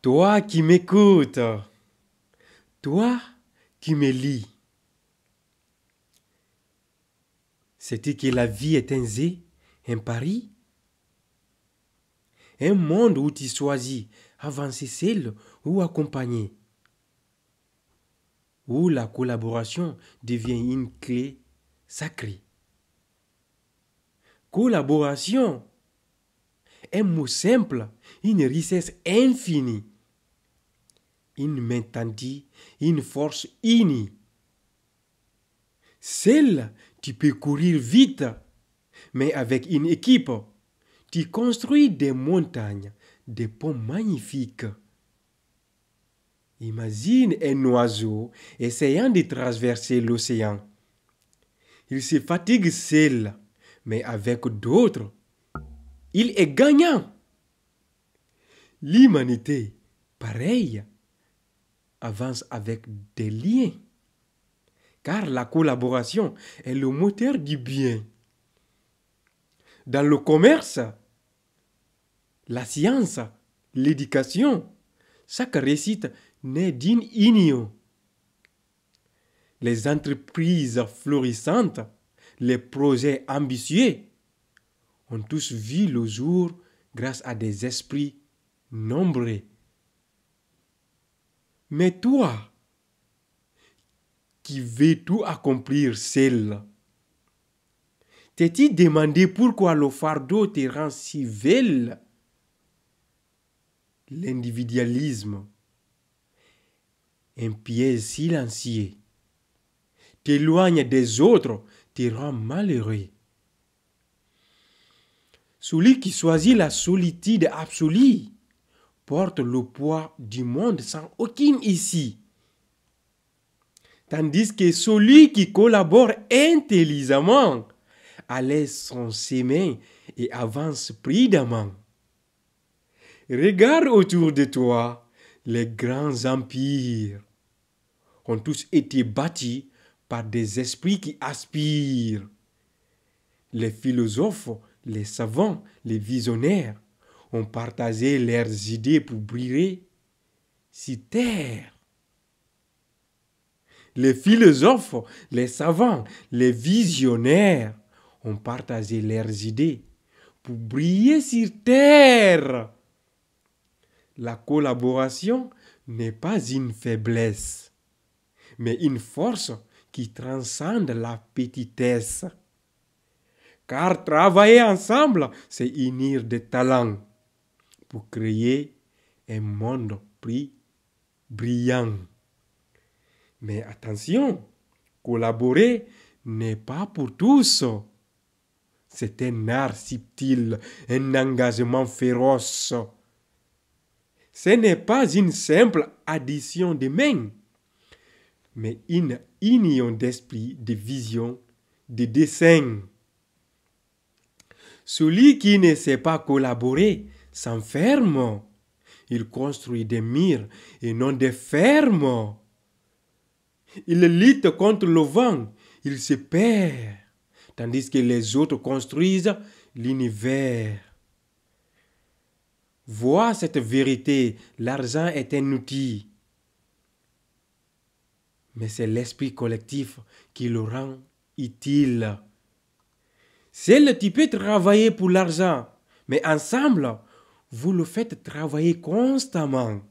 Toi qui m'écoutes, toi qui me lis, sais-tu que la vie est un jeu, un pari? Un monde où tu choisis avancer seul ou accompagné, où la collaboration devient une clé sacrée. Collaboration, un mot simple, une richesse infinie, une main tendue, une force unie. Seul, tu peux courir vite, mais avec une équipe, tu construis des montagnes, des ponts magnifiques. Imagine un oiseau essayant de traverser l'océan. Il se fatigue seul, mais avec d'autres, il est gagnant. L'humanité, pareil, avance avec des liens, car la collaboration est le moteur du bien. Dans le commerce, la science, l'éducation, chaque réussite naît d'une union. Les entreprises florissantes, les projets ambitieux ont tous vu le jour grâce à des esprits nombreux. Mais toi, qui veux tout accomplir seul, t'es-tu demandé pourquoi le fardeau te rend si vil? L'individualisme, un piège silencieux, t'éloigne des autres, te rend malheureux. Celui qui choisit la solitude absolue porte le poids du monde sans aucune issue. Tandis que celui qui collabore intelligemment allège son chemin et avance prudemment. Regarde autour de toi, les grands empires ont tous été bâtis par des esprits qui aspirent. Les philosophes, les savants, les visionnaires ont partagé leurs idées pour briller sur terre. Les philosophes, les savants, les visionnaires ont partagé leurs idées pour briller sur terre. La collaboration n'est pas une faiblesse, mais une force qui transcende la petitesse. Car travailler ensemble, c'est unir des talents pour créer un monde plus brillant. Mais attention, collaborer n'est pas pour tous. C'est un art subtil, un engagement féroce. Ce n'est pas une simple addition de mains, mais une union d'esprit, de vision, de dessein. Celui qui ne sait pas collaborer s'enferme. Il construit des murs et non des fermes. Il lutte contre le vent, il se perd, tandis que les autres construisent l'univers. Vois cette vérité, l'argent est un outil, mais c'est l'esprit collectif qui le rend utile. Seul tu peux travailler pour l'argent, mais ensemble, vous le faites travailler constamment.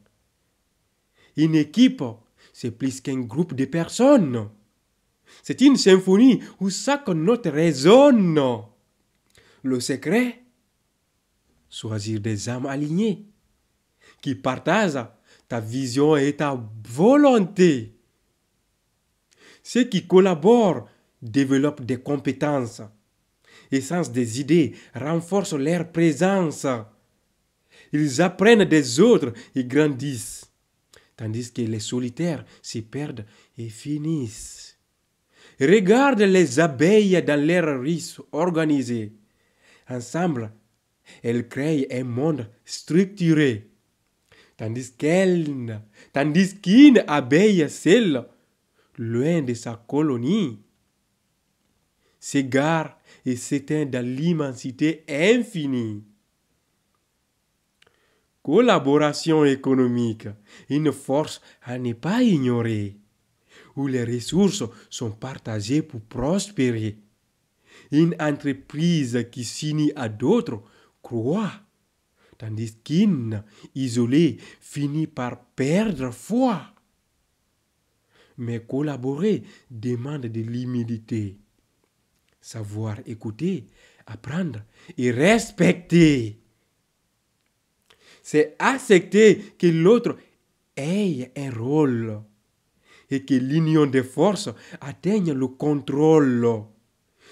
Une équipe, c'est plus qu'un groupe de personnes. C'est une symphonie où chaque note résonne. Le secret, choisir des âmes alignées qui partagent ta vision et ta volonté. Ceux qui collaborent développent des compétences, essence des idées, renforcent leur présence. Ils apprennent des autres et grandissent, tandis que les solitaires se perdent et finissent. Regarde les abeilles dans leur ruche organisée. Ensemble, elles créent un monde structuré, tandis qu'une abeille seule, loin de sa colonie, s'égare et s'éteint dans l'immensité infinie. Collaboration économique, une force à ne pas ignorer, où les ressources sont partagées pour prospérer. Une entreprise qui s'unit à d'autres croît, tandis qu'une isolée finit par perdre foi. Mais collaborer demande de l'humilité, savoir écouter, apprendre et respecter. C'est accepter que l'autre ait un rôle et que l'union des forces atteigne le contrôle.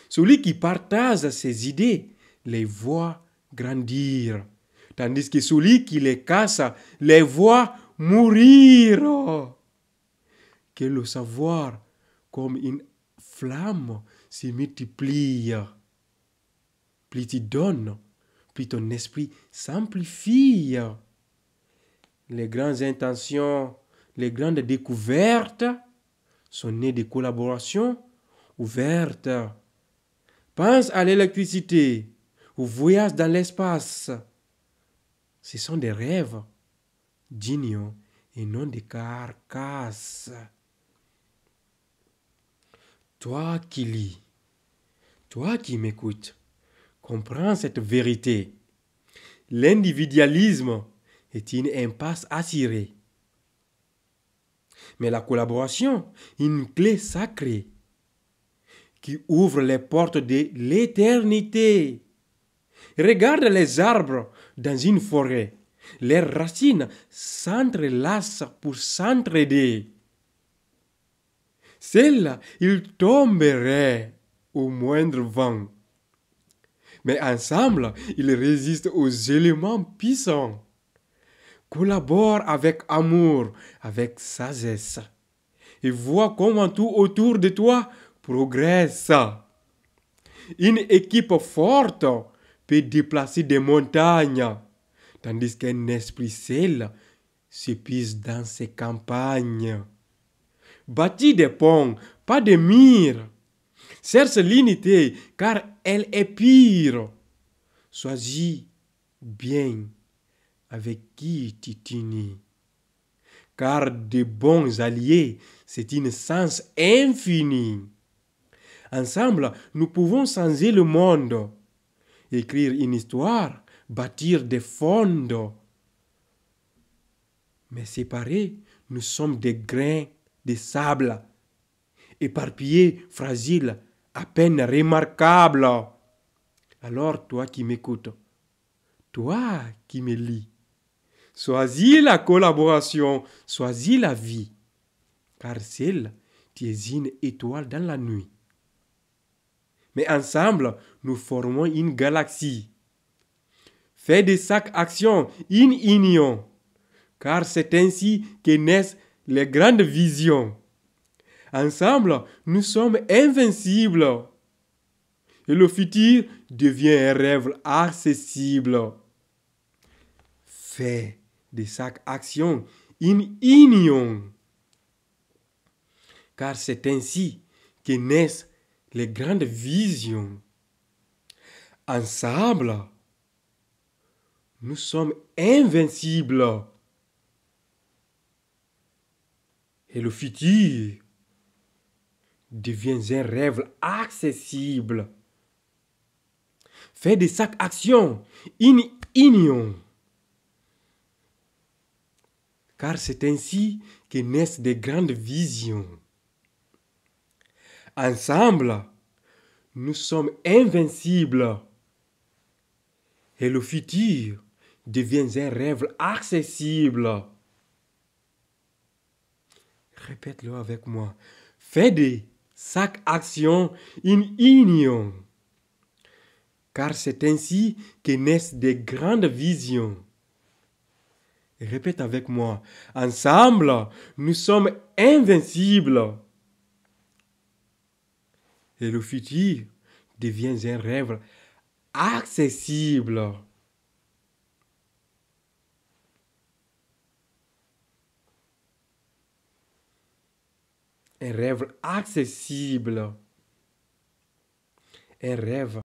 Celui qui partage ses idées les voit grandir, tandis que celui qui les casse les voit mourir. Que le savoir, comme une flamme, se multiplie. Plus tu donnes, plus ton esprit s'amplifie. Les grandes intentions, les grandes découvertes sont nées de collaborations ouvertes. Pense à l'électricité, au voyage dans l'espace. Ce sont des rêves d'union et non des carcasses. Toi qui lis, toi qui m'écoutes, comprends cette vérité. L'individualisme est une impasse assurée. Mais la collaboration, une clé sacrée qui ouvre les portes de l'éternité. Regarde les arbres dans une forêt. Les racines s'entrelacent pour s'entraider. Celles-là, ils tomberaient au moindre vent. Mais ensemble, ils résistent aux éléments puissants. Collabore avec amour, avec sagesse. Et vois comment tout autour de toi progresse. Une équipe forte peut déplacer des montagnes, tandis qu'un esprit seul s'épuise dans ses campagnes. Bâtis des ponts, pas des murs. Cherche l'unité, car elle est pire. Choisis bien avec qui tu t'unis. Car de bons alliés, c'est une sens infinie. Ensemble, nous pouvons changer le monde, écrire une histoire, bâtir des fonds. Mais séparés, nous sommes des grains de sable, éparpillés, fragiles, à peine remarquables. Alors, toi qui m'écoutes, toi qui me lis, choisis la collaboration, choisis la vie, car celle, tu es une étoile dans la nuit. Mais ensemble, nous formons une galaxie. Fais de chaque action une union, car c'est ainsi que naissent les grandes visions. Ensemble, nous sommes invincibles. Et le futur devient un rêve accessible. Fais de chaque action une union, car c'est ainsi que naissent les grandes visions. Ensemble, nous sommes invincibles. Et le futur devient un rêve accessible. Fais de chaque action une union, car c'est ainsi que naissent des grandes visions. Ensemble, nous sommes invincibles. Et le futur devient un rêve accessible. Répète-le avec moi. Fais de chaque action une union, car c'est ainsi que naissent des grandes visions. Répète avec moi. Ensemble, nous sommes invincibles. Et le futur devient un rêve accessible. Un rêve accessible. Un rêve